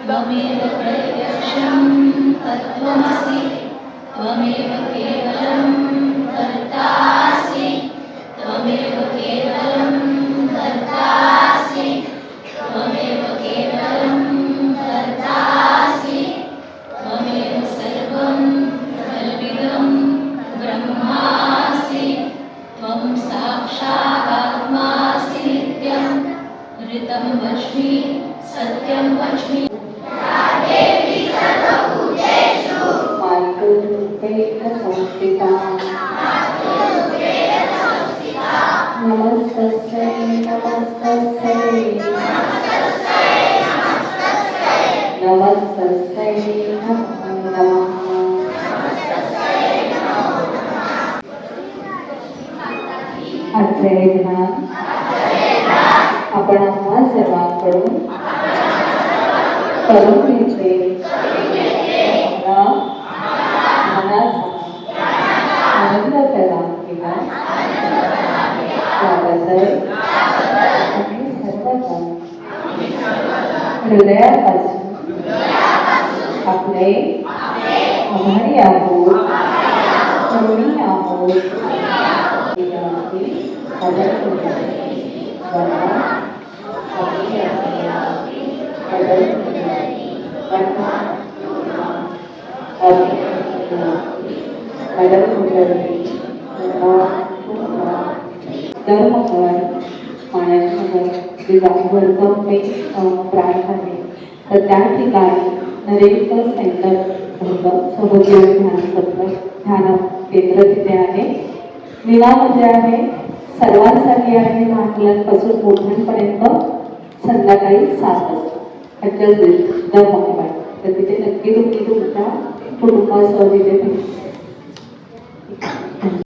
त्वमेव प्रत्यक्षं तत्त्वमसि त्वमेव केवलं कर्तासि त्वमेव केवलं कर्तासि त्वमेव केवलं कर्तासि त्वमेव सर्वं कल्पितं ब्रह्मासि त्वं साक्षादात्मासि नित्यं ऋतं वच्मि सत्यं वच्मि संस्थिता नमस्तस्यै नमस्तस्यै नमस्तस्यै नमो नमः। आजचे ध्यान आपण आम्हा सर्वांकडून करून घ्यायचे आनंद प्रदान केला त्याबद्दल आम्ही सर्वजण हृदयापासून आपले आभारी आहोत, ऋणी आहोत। प्राण आहे तर त्या ठिकाणी नरेंद्र सेंटर सहजीवन ध्यान केंद्र तिथे आहे, निनामध्ये आहे, सर्वांसाठी आहे, लहान मुलांपासून मोठ्यांपर्यंत संध्याकाळी 7 वाजता तर तिथे नक्की तुम्ही तुमच्या कुटुंबासह तिथे